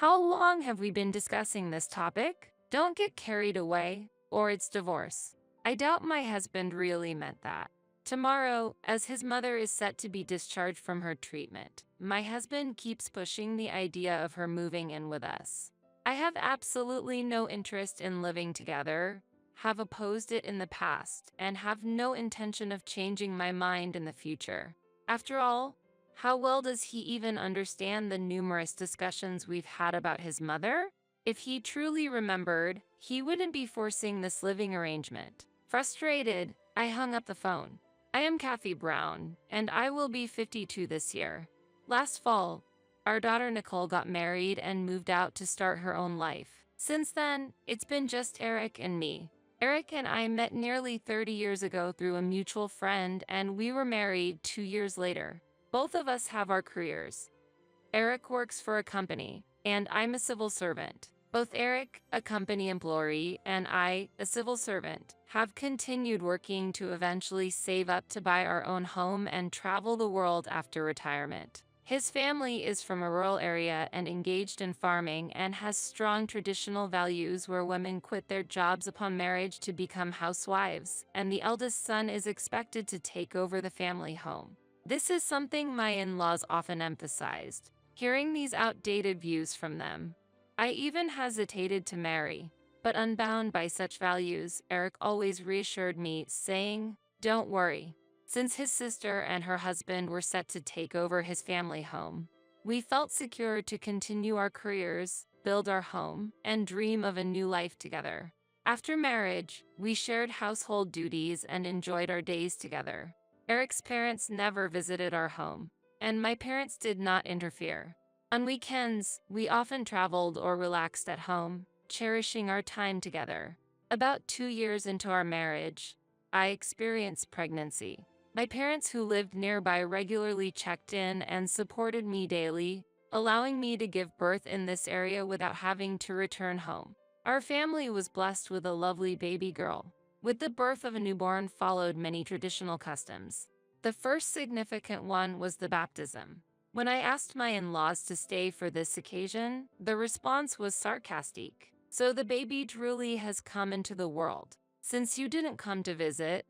How long have we been discussing this topic? Don't get carried away, or it's divorce. I doubt my husband really meant that. Tomorrow, as his mother is set to be discharged from her treatment, my husband keeps pushing the idea of her moving in with us. I have absolutely no interest in living together, have opposed it in the past, and have no intention of changing my mind in the future. After all, how well does he even understand the numerous discussions we've had about his mother? If he truly remembered, he wouldn't be forcing this living arrangement. Frustrated, I hung up the phone. I am Kathy Brown, and I will be 52 this year. Last fall, our daughter Nicole got married and moved out to start her own life. Since then, it's been just Eric and me. Eric and I met nearly 30 years ago through a mutual friend, and we were married 2 years later. Both of us have our careers. Eric works for a company, and I'm a civil servant. Both Eric, a company employee, and I, a civil servant, have continued working to eventually save up to buy our own home and travel the world after retirement. His family is from a rural area and engaged in farming and has strong traditional values where women quit their jobs upon marriage to become housewives, and the eldest son is expected to take over the family home. This is something my in-laws often emphasized. Hearing these outdated views from them, I even hesitated to marry. But unbound by such values, Eric always reassured me, saying, "Don't worry." Since his sister and her husband were set to take over his family home, we felt secure to continue our careers, build our home, and dream of a new life together. After marriage, we shared household duties and enjoyed our days together. Eric's parents never visited our home, and my parents did not interfere. On weekends, we often traveled or relaxed at home, cherishing our time together. About 2 years into our marriage, I experienced pregnancy. My parents who lived nearby regularly checked in and supported me daily, allowing me to give birth in this area without having to return home. Our family was blessed with a lovely baby girl. With the birth of a newborn followed many traditional customs. The first significant one was the baptism. When I asked my in-laws to stay for this occasion, the response was sarcastic. "So the baby truly has come into the world. Since you didn't come to visit,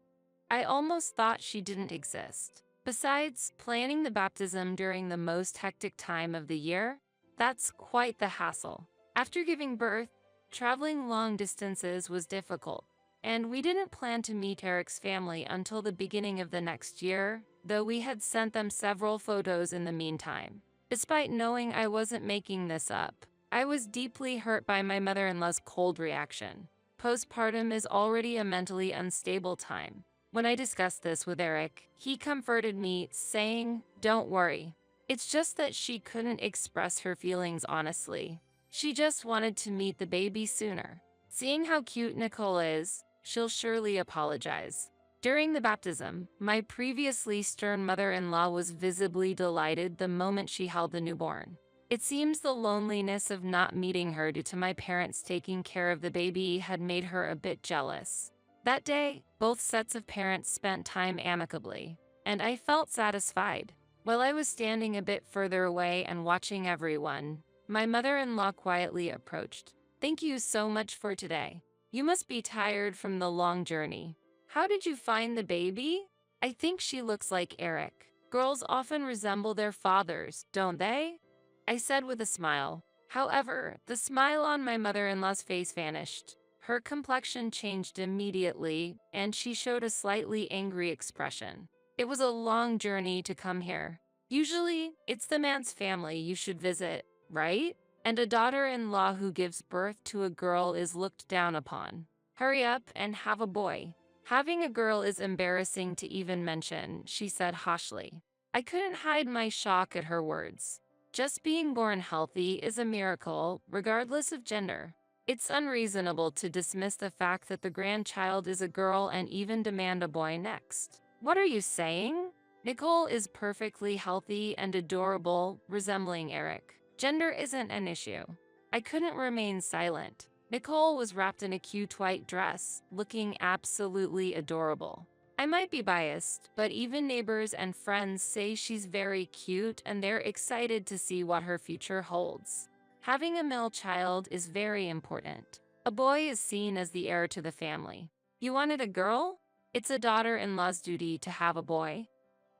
I almost thought she didn't exist." Besides, planning the baptism during the most hectic time of the year, that's quite the hassle. After giving birth, traveling long distances was difficult. And we didn't plan to meet Eric's family until the beginning of the next year, though we had sent them several photos in the meantime. Despite knowing I wasn't making this up, I was deeply hurt by my mother-in-law's cold reaction. Postpartum is already a mentally unstable time. When I discussed this with Eric, he comforted me, saying, "Don't worry. It's just that she couldn't express her feelings honestly. She just wanted to meet the baby sooner. Seeing how cute Nicole is, she'll surely apologize." During the baptism, my previously stern mother-in-law was visibly delighted the moment she held the newborn. It seems the loneliness of not meeting her due to my parents taking care of the baby had made her a bit jealous. That day, both sets of parents spent time amicably, and I felt satisfied. While I was standing a bit further away and watching everyone, my mother-in-law quietly approached. "Thank you so much for today. You must be tired from the long journey. How did you find the baby? I think she looks like Eric. Girls often resemble their fathers, don't they?" I said with a smile. However, the smile on my mother-in-law's face vanished. Her complexion changed immediately, and she showed a slightly angry expression. "It was a long journey to come here. Usually, it's the man's family you should visit, right? And a daughter-in-law who gives birth to a girl is looked down upon. Hurry up and have a boy." "Having a girl is embarrassing to even mention," she said harshly. I couldn't hide my shock at her words. Just being born healthy is a miracle, regardless of gender. It's unreasonable to dismiss the fact that the grandchild is a girl and even demand a boy next. "What are you saying? Nicole is perfectly healthy and adorable, resembling Eric. Gender isn't an issue." I couldn't remain silent. Nicole was wrapped in a cute white dress, looking absolutely adorable. I might be biased, but even neighbors and friends say she's very cute and they're excited to see what her future holds. Having a male child is very important. A boy is seen as the heir to the family. You wanted a girl? It's a daughter-in-law's duty to have a boy,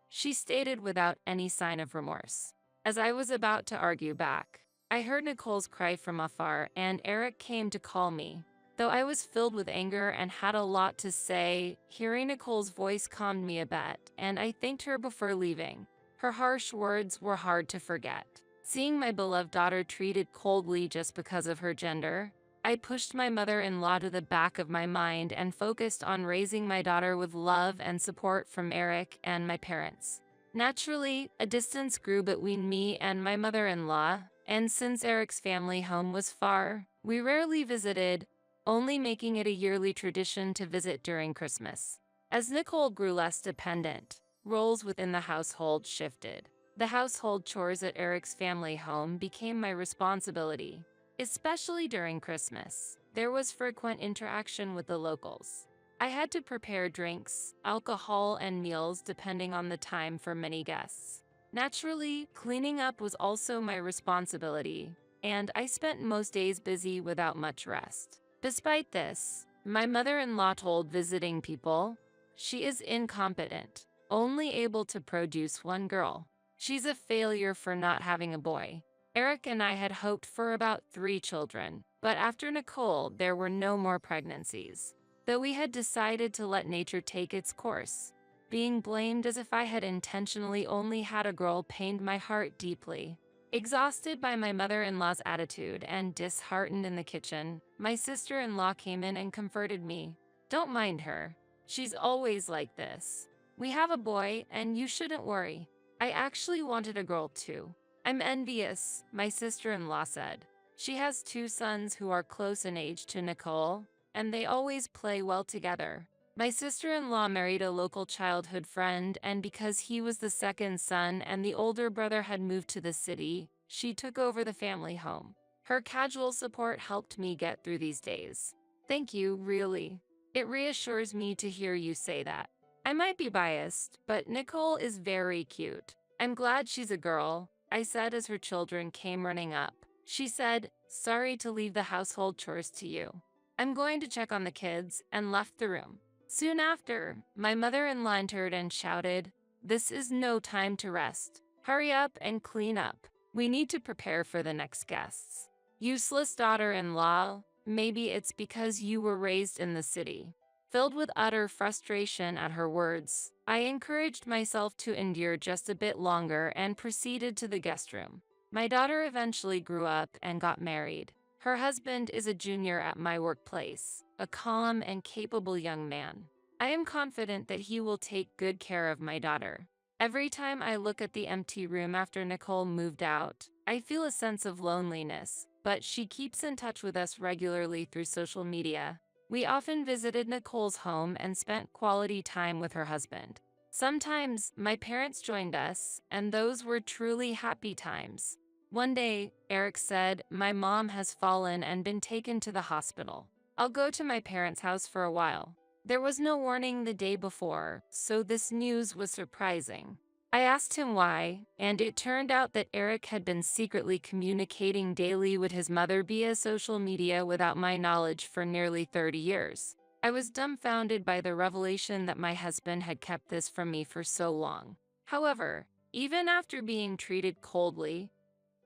she stated without any sign of remorse. As I was about to argue back, I heard Nicole's cry from afar and Eric came to call me. Though I was filled with anger and had a lot to say, hearing Nicole's voice calmed me a bit, and I thanked her before leaving. Her harsh words were hard to forget. Seeing my beloved daughter treated coldly just because of her gender, I pushed my mother-in-law to the back of my mind and focused on raising my daughter with love and support from Eric and my parents. Naturally, a distance grew between me and my mother-in-law, and since Eric's family home was far, we rarely visited, only making it a yearly tradition to visit during Christmas. As Nicole grew less dependent, roles within the household shifted. The household chores at Eric's family home became my responsibility. Especially during Christmas, there was frequent interaction with the locals. I had to prepare drinks, alcohol, and meals depending on the time for many guests. Naturally, cleaning up was also my responsibility, and I spent most days busy without much rest. Despite this, my mother-in-law told visiting people, she is incompetent, only able to produce one girl. She's a failure for not having a boy. Eric and I had hoped for about 3 children, but after Nicole, there were no more pregnancies. Though we had decided to let nature take its course. Being blamed as if I had intentionally only had a girl pained my heart deeply. Exhausted by my mother-in-law's attitude and disheartened in the kitchen, my sister-in-law came in and comforted me. Don't mind her. She's always like this. We have a boy, and you shouldn't worry. I actually wanted a girl too. I'm envious, my sister-in-law said. She has 2 sons who are close in age to Nicole, and they always play well together. My sister-in-law married a local childhood friend, and because he was the second son and the older brother had moved to the city, she took over the family home. Her casual support helped me get through these days. Thank you, really. It reassures me to hear you say that. I might be biased, but Nicole is very cute. I'm glad she's a girl, I said as her children came running up. She said, sorry to leave the household chores to you. I'm going to check on the kids, and left the room. Soon after, my mother-in-law entered and shouted, this is no time to rest. Hurry up and clean up. We need to prepare for the next guests. Useless daughter-in-law, maybe it's because you were raised in the city. Filled with utter frustration at her words, I encouraged myself to endure just a bit longer and proceeded to the guest room. My daughter eventually grew up and got married. Her husband is a junior at my workplace, a calm and capable young man. I am confident that he will take good care of my daughter. Every time I look at the empty room after Nicole moved out, I feel a sense of loneliness, but she keeps in touch with us regularly through social media. We often visited Nicole's home and spent quality time with her husband. Sometimes, my parents joined us, and those were truly happy times. One day, Eric said, my mom has fallen and been taken to the hospital. I'll go to my parents' house for a while. There was no warning the day before, so this news was surprising. I asked him why, and it turned out that Eric had been secretly communicating daily with his mother via social media without my knowledge for nearly 30 years. I was dumbfounded by the revelation that my husband had kept this from me for so long. However, even after being treated coldly,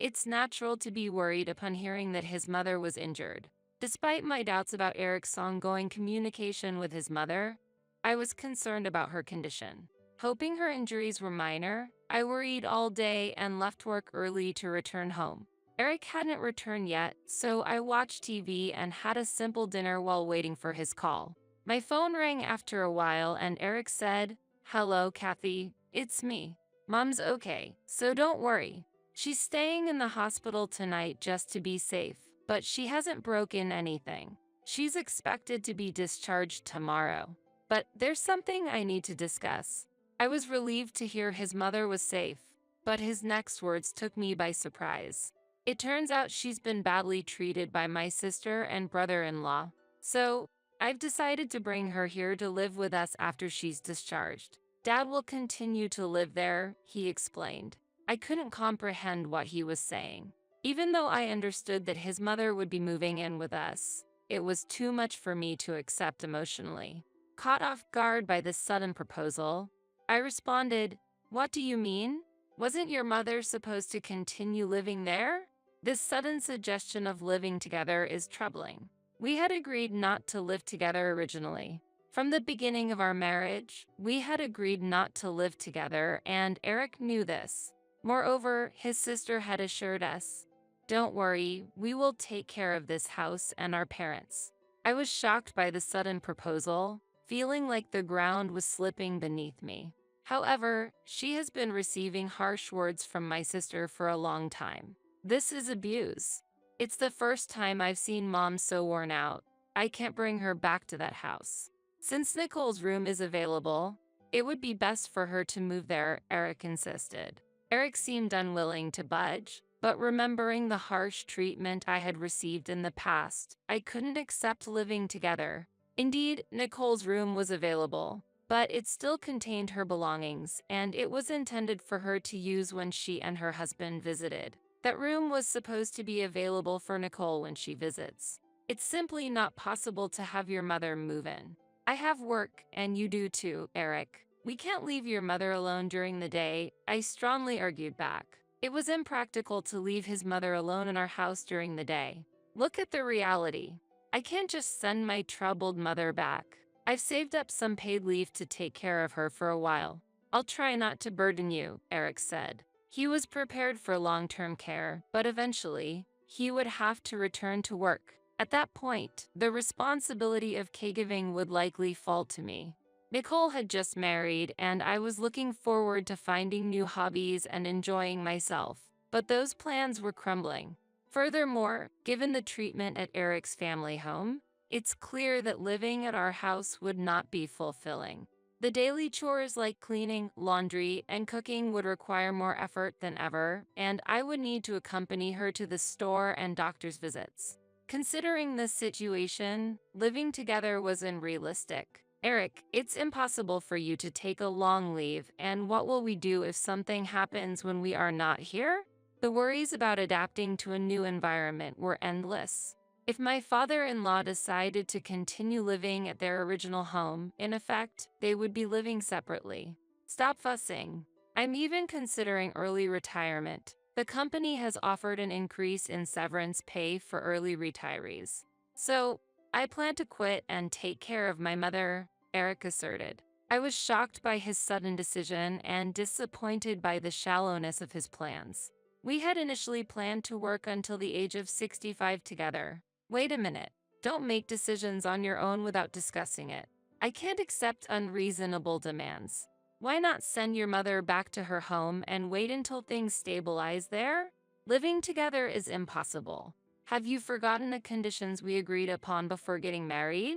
it's natural to be worried upon hearing that his mother was injured. Despite my doubts about Eric's ongoing communication with his mother, I was concerned about her condition. Hoping her injuries were minor, I worried all day and left work early to return home. Eric hadn't returned yet, so I watched TV and had a simple dinner while waiting for his call. My phone rang after a while and Eric said, hello, Kathy, it's me. Mom's okay, so don't worry. She's staying in the hospital tonight just to be safe, but she hasn't broken anything. She's expected to be discharged tomorrow. But there's something I need to discuss. I was relieved to hear his mother was safe, but his next words took me by surprise. It turns out she's been badly treated by my sister and brother-in-law, so I've decided to bring her here to live with us after she's discharged. Dad will continue to live there, he explained. I couldn't comprehend what he was saying. Even though I understood that his mother would be moving in with us, it was too much for me to accept emotionally. Caught off guard by this sudden proposal, I responded, "What do you mean? Wasn't your mother supposed to continue living there?" This sudden suggestion of living together is troubling. We had agreed not to live together originally. From the beginning of our marriage, we had agreed not to live together, and Eric knew this. Moreover, his sister had assured us, "Don't worry, we will take care of this house and our parents." I was shocked by the sudden proposal, feeling like the ground was slipping beneath me. However, she has been receiving harsh words from my sister for a long time. This is abuse. It's the first time I've seen Mom so worn out. I can't bring her back to that house. Since Nicole's room is available, it would be best for her to move there, Eric insisted. Eric seemed unwilling to budge, but remembering the harsh treatment I had received in the past, I couldn't accept living together. Indeed, Nicole's room was available, but it still contained her belongings, and it was intended for her to use when she and her husband visited. That room was supposed to be available for Nicole when she visits. It's simply not possible to have your mother move in. I have work, and you do too, Eric. We can't leave your mother alone during the day, I strongly argued back. It was impractical to leave his mother alone in our house during the day. Look at the reality. I can't just send my troubled mother back. I've saved up some paid leave to take care of her for a while. I'll try not to burden you, Eric said. He was prepared for long-term care, but eventually, he would have to return to work. At that point, the responsibility of caregiving would likely fall to me. Nicole had just married, and I was looking forward to finding new hobbies and enjoying myself. But those plans were crumbling. Furthermore, given the treatment at Eric's family home, it's clear that living at our house would not be fulfilling. The daily chores like cleaning, laundry, and cooking would require more effort than ever, and I would need to accompany her to the store and doctor's visits. Considering this situation, living together was unrealistic. Eric, it's impossible for you to take a long leave, and what will we do if something happens when we are not here? The worries about adapting to a new environment were endless. If my father-in-law decided to continue living at their original home, in effect, they would be living separately. Stop fussing. I'm even considering early retirement. The company has offered an increase in severance pay for early retirees. So, I plan to quit and take care of my mother, Eric asserted. I was shocked by his sudden decision and disappointed by the shallowness of his plans. We had initially planned to work until the age of 65 together. Wait a minute. Don't make decisions on your own without discussing it. I can't accept unreasonable demands. Why not send your mother back to her home and wait until things stabilize there? Living together is impossible. Have you forgotten the conditions we agreed upon before getting married?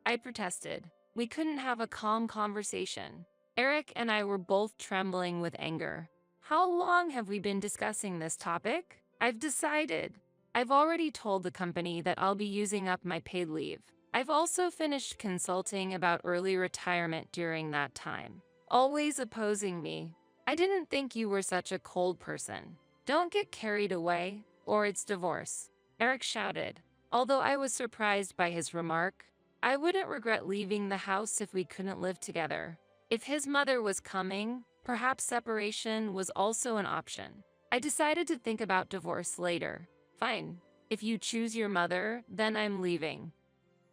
I protested. We couldn't have a calm conversation. Eric and I were both trembling with anger. How long have we been discussing this topic? I've decided. I've already told the company that I'll be using up my paid leave. I've also finished consulting about early retirement during that time. Always opposing me. I didn't think you were such a cold person. Don't get carried away, or it's divorce, Eric shouted. Although I was surprised by his remark, I wouldn't regret leaving the house if we couldn't live together. If his mother was coming, perhaps separation was also an option. I decided to think about divorce later. Fine. If you choose your mother, then I'm leaving,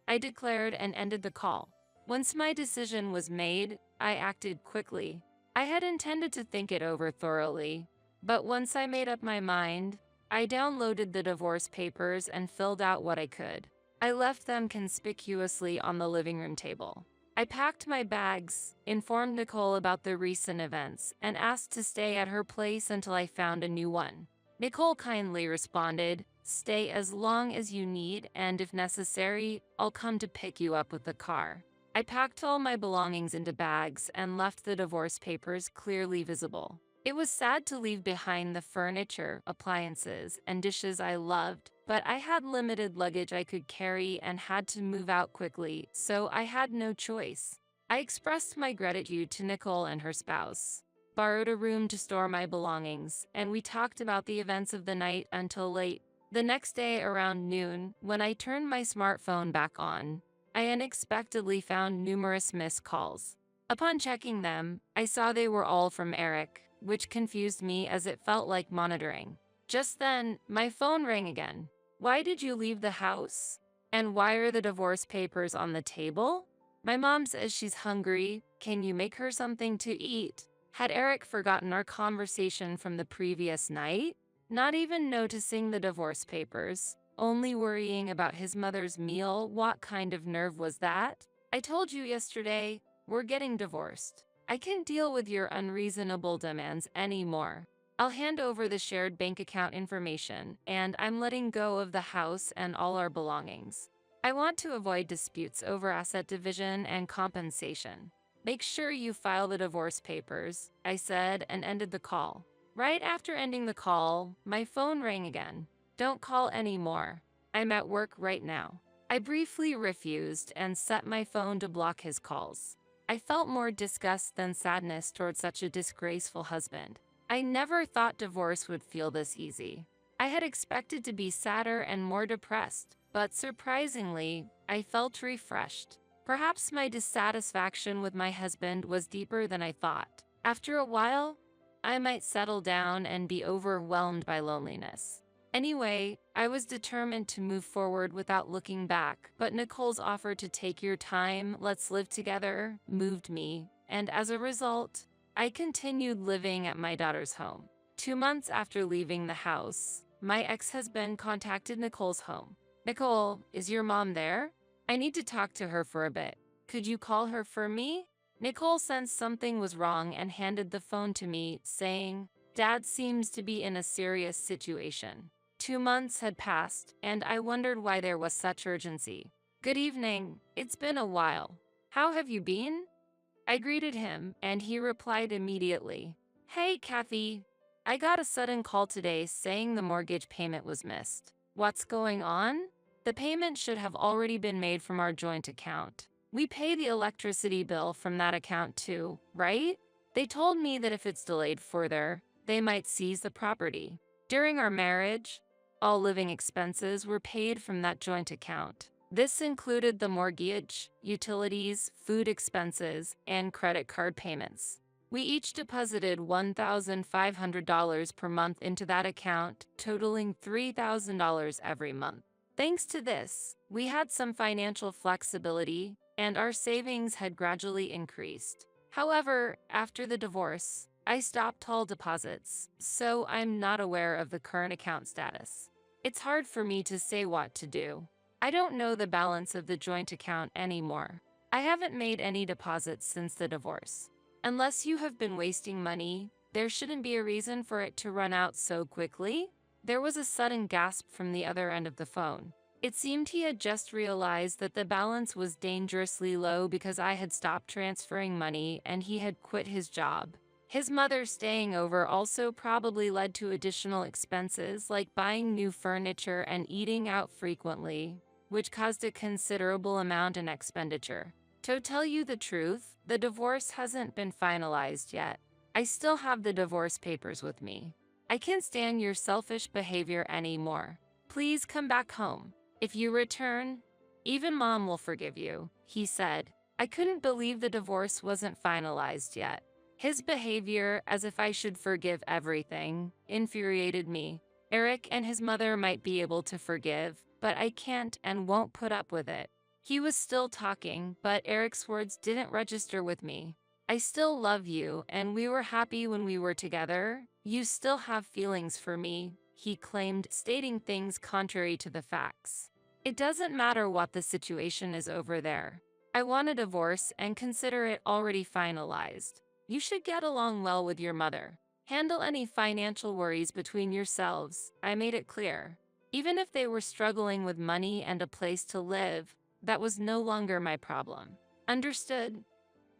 I declared and ended the call. Once my decision was made, I acted quickly. I had intended to think it over thoroughly, but once I made up my mind, I downloaded the divorce papers and filled out what I could. I left them conspicuously on the living room table. I packed my bags, informed Nicole about the recent events, and asked to stay at her place until I found a new one. Nicole kindly responded, "Stay as long as you need, and if necessary, I'll come to pick you up with the car." I packed all my belongings into bags and left the divorce papers clearly visible. It was sad to leave behind the furniture, appliances, and dishes I loved, but I had limited luggage I could carry and had to move out quickly, so I had no choice. I expressed my gratitude to Nicole and her spouse. borrowed a room to store my belongings, and we talked about the events of the night until late. The next day around noon, when I turned my smartphone back on, I unexpectedly found numerous missed calls. Upon checking them, I saw they were all from Eric, which confused me as it felt like monitoring. Just then, my phone rang again. "Why did you leave the house? And why are the divorce papers on the table?" "My mom says she's hungry. Can you make her something to eat?" Had Eric forgotten our conversation from the previous night? Not even noticing the divorce papers, only worrying about his mother's meal. What kind of nerve was that? "I told you yesterday, we're getting divorced. I can't deal with your unreasonable demands anymore. I'll hand over the shared bank account information, and I'm letting go of the house and all our belongings. I want to avoid disputes over asset division and compensation. Make sure you file the divorce papers," I said and ended the call. Right after ending the call, my phone rang again. "Don't call anymore. I'm at work right now." I briefly refused and set my phone to block his calls. I felt more disgust than sadness toward such a disgraceful husband. I never thought divorce would feel this easy. I had expected to be sadder and more depressed, but surprisingly, I felt refreshed. Perhaps my dissatisfaction with my husband was deeper than I thought. After a while, I might settle down and be overwhelmed by loneliness. Anyway, I was determined to move forward without looking back, but Nicole's offer to take your time, let's live together, moved me, and as a result, I continued living at my daughter's home. 2 months after leaving the house, my ex-husband contacted Nicole's home. "Nicole, is your mom there? I need to talk to her for a bit. Could you call her for me?" Nicole sensed something was wrong and handed the phone to me, saying, "Dad seems to be in a serious situation." 2 months had passed, and I wondered why there was such urgency. "Good evening. It's been a while. How have you been?" I greeted him, and he replied immediately. "Hey, Kathy. I got a sudden call today saying the mortgage payment was missed. What's going on? The payment should have already been made from our joint account. We pay the electricity bill from that account too, right? They told me that if it's delayed further, they might seize the property. During our marriage, all living expenses were paid from that joint account. This included the mortgage, utilities, food expenses, and credit card payments. We each deposited $1,500 per month into that account, totaling $3,000 every month. Thanks to this, we had some financial flexibility, and our savings had gradually increased. However, after the divorce, I stopped all deposits, so I'm not aware of the current account status. It's hard for me to say what to do. I don't know the balance of the joint account anymore. I haven't made any deposits since the divorce. Unless you have been wasting money, there shouldn't be a reason for it to run out so quickly." There was a sudden gasp from the other end of the phone. It seemed he had just realized that the balance was dangerously low because I had stopped transferring money and he had quit his job. His mother staying over also probably led to additional expenses like buying new furniture and eating out frequently, which caused a considerable amount in expenditure. To tell you the truth, the divorce hasn't been finalized yet. I still have the divorce papers with me. I can't stand your selfish behavior anymore. Please come back home. If you return, even Mom will forgive you," he said. I couldn't believe the divorce wasn't finalized yet. His behavior, as if I should forgive everything, infuriated me. Eric and his mother might be able to forgive, but I can't and won't put up with it. He was still talking, but Eric's words didn't register with me. "I still love you, and we were happy when we were together. You still have feelings for me," he claimed, stating things contrary to the facts. "It doesn't matter what the situation is over there. I want a divorce and consider it already finalized. You should get along well with your mother. Handle any financial worries between yourselves," I made it clear. Even if they were struggling with money and a place to live, that was no longer my problem. "Understood.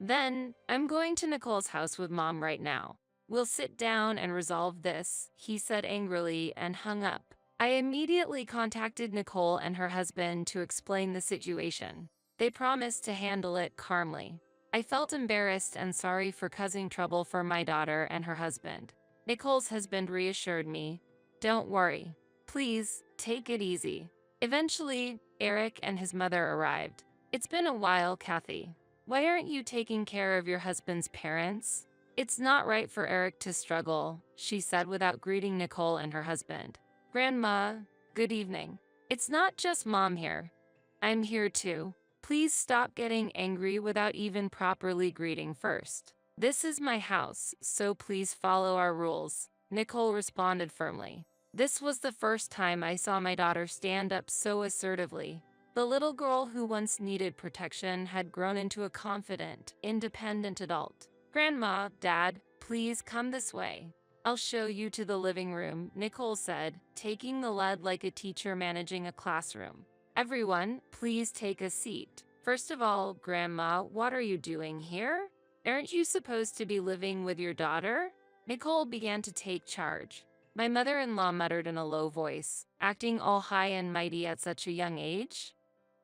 Then, I'm going to Nicole's house with Mom right now. We'll sit down and resolve this," he said angrily and hung up. I immediately contacted Nicole and her husband to explain the situation. They promised to handle it calmly. I felt embarrassed and sorry for causing trouble for my daughter and her husband. Nicole's husband reassured me, "Don't worry. Please, take it easy." Eventually, Eric and his mother arrived. "It's been a while, Kathy. Why aren't you taking care of your husband's parents?" "It's not right for Eric to struggle," she said without greeting Nicole and her husband. "Grandma, good evening. It's not just Mom here. I'm here too. Please stop getting angry without even properly greeting first. This is my house, so please follow our rules," Nicole responded firmly. This was the first time I saw my daughter stand up so assertively. The little girl who once needed protection had grown into a confident, independent adult. "Grandma, Dad, please come this way. I'll show you to the living room," Nicole said, taking the lead like a teacher managing a classroom. "Everyone, please take a seat. First of all, Grandma, what are you doing here? Aren't you supposed to be living with your daughter?" Nicole began to take charge. My mother-in-law muttered in a low voice, "Acting all high and mighty at such a young age?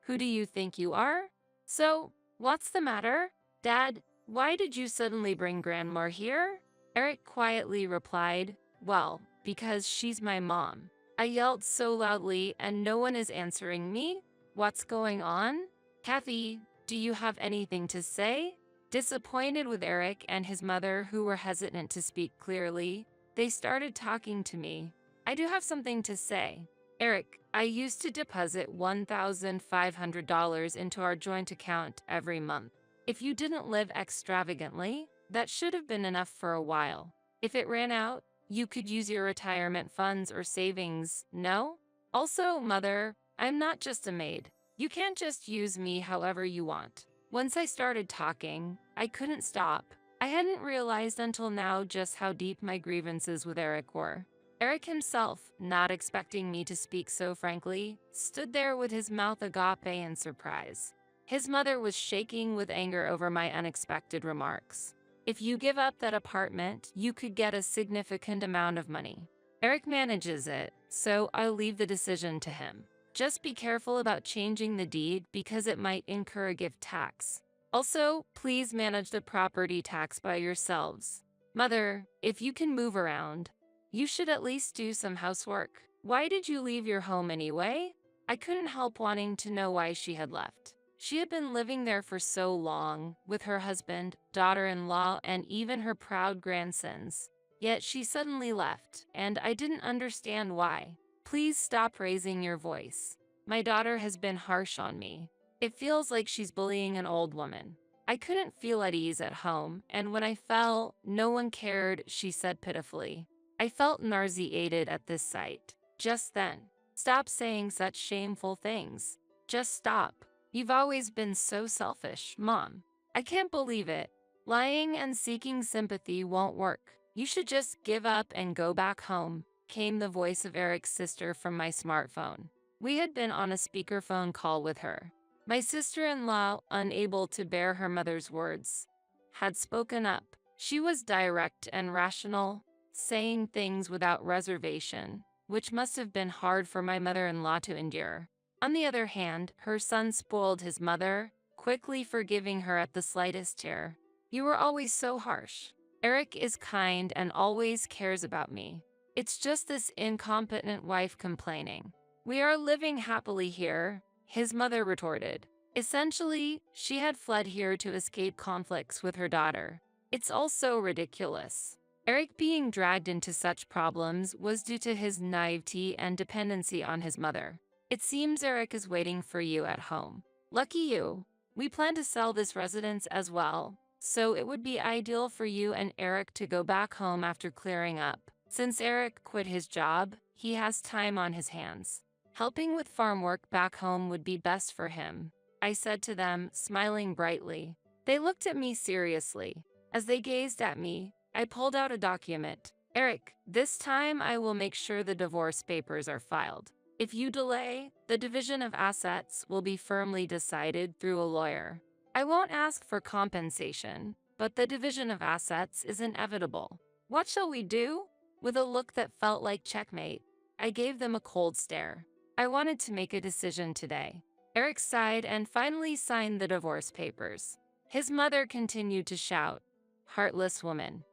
Who do you think you are? So, what's the matter? Dad, why did you suddenly bring Grandma here?" Eric quietly replied, "Well, because she's my mom." I yelled so loudly and no one is answering me. "What's going on? Kathy, do you have anything to say?" Disappointed with Eric and his mother, who were hesitant to speak clearly, they started talking to me. "I do have something to say. Eric, I used to deposit $1,500 into our joint account every month. If you didn't live extravagantly, that should have been enough for a while. If it ran out, you could use your retirement funds or savings, no? Also, Mother, I'm not just a maid. You can't just use me however you want." Once I started talking, I couldn't stop. I hadn't realized until now just how deep my grievances with Eric were. Eric himself, not expecting me to speak so frankly, stood there with his mouth agape in surprise. His mother was shaking with anger over my unexpected remarks. "If you give up that apartment, you could get a significant amount of money. Eric manages it, so I'll leave the decision to him. Just be careful about changing the deed because it might incur a gift tax. Also, please manage the property tax by yourselves. Mother, if you can move around, you should at least do some housework. Why did you leave your home anyway?" I couldn't help wanting to know why she had left. She had been living there for so long, with her husband, daughter-in-law, and even her proud grandsons. Yet she suddenly left, and I didn't understand why. "Please stop raising your voice. My daughter has been harsh on me. It feels like she's bullying an old woman. I couldn't feel at ease at home, and when I fell, no one cared," she said pitifully. I felt nauseated at this sight. Just then. "Stop saying such shameful things. Just stop. You've always been so selfish, Mom. I can't believe it. Lying and seeking sympathy won't work. You should just give up and go back home," came the voice of Eric's sister from my smartphone. We had been on a speakerphone call with her. My sister-in-law, unable to bear her mother's words, had spoken up. She was direct and rational, saying things without reservation, which must have been hard for my mother-in-law to endure. On the other hand, her son spoiled his mother, quickly forgiving her at the slightest tear. "You were always so harsh. Eric is kind and always cares about me. It's just this incompetent wife complaining." "We are living happily here," his mother retorted. Essentially, she had fled here to escape conflicts with her daughter. It's all so ridiculous. Eric being dragged into such problems was due to his naivety and dependency on his mother. "It seems Eric is waiting for you at home. Lucky you. We plan to sell this residence as well, so it would be ideal for you and Eric to go back home after clearing up. Since Eric quit his job, he has time on his hands. Helping with farm work back home would be best for him," I said to them, smiling brightly. They looked at me seriously. As they gazed at me, I pulled out a document. "Eric, this time I will make sure the divorce papers are filed. If you delay, the division of assets will be firmly decided through a lawyer. I won't ask for compensation, but the division of assets is inevitable. What shall we do?" With a look that felt like checkmate, I gave them a cold stare. I wanted to make a decision today. Eric sighed and finally signed the divorce papers. His mother continued to shout, "Heartless woman.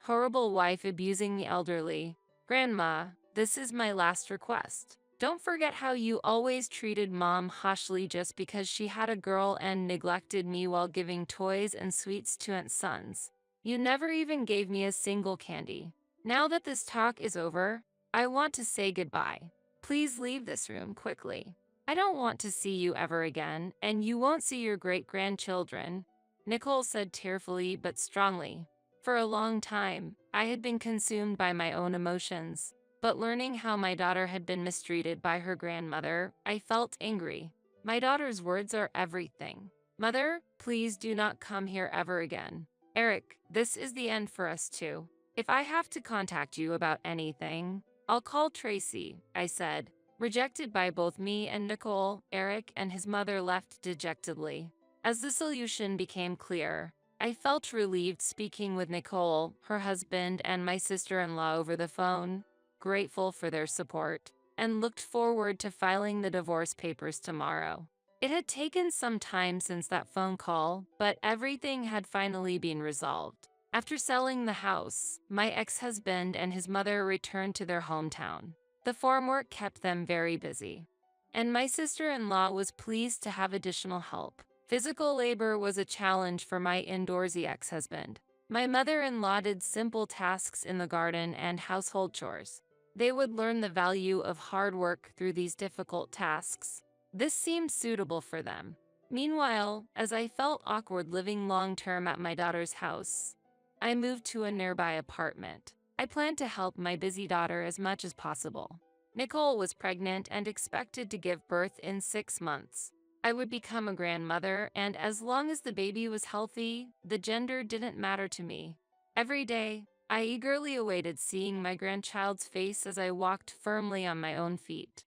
Horrible wife abusing the elderly. Grandma, this is my last request. Don't forget how you always treated Mom harshly just because she had a girl and neglected me while giving toys and sweets to Aunt's sons. You never even gave me a single candy. Now that this talk is over, I want to say goodbye. Please leave this room quickly. I don't want to see you ever again, and you won't see your great-grandchildren," Nicole said tearfully but strongly. For a long time, I had been consumed by my own emotions, but learning how my daughter had been mistreated by her grandmother, I felt angry. My daughter's words are everything. Mother, please do not come here ever again. Eric, this is the end for us too. If I have to contact you about anything, I'll call Tracy, I said. Rejected by both me and Nicole, Eric and his mother left dejectedly. As the solution became clear, I felt relieved speaking with Nicole, her husband, and my sister-in-law over the phone, grateful for their support, and looked forward to filing the divorce papers tomorrow. It had taken some time since that phone call, but everything had finally been resolved. After selling the house, my ex-husband and his mother returned to their hometown. The farm work kept them very busy, and my sister-in-law was pleased to have additional help. Physical labor was a challenge for my indoorsy ex-husband. My mother-in-law did simple tasks in the garden and household chores. They would learn the value of hard work through these difficult tasks. This seemed suitable for them. Meanwhile, as I felt awkward living long-term at my daughter's house, I moved to a nearby apartment. I planned to help my busy daughter as much as possible. Nicole was pregnant and expected to give birth in 6 months. I would become a grandmother, and as long as the baby was healthy, the gender didn't matter to me. Every day, I eagerly awaited seeing my grandchild's face as I walked firmly on my own feet.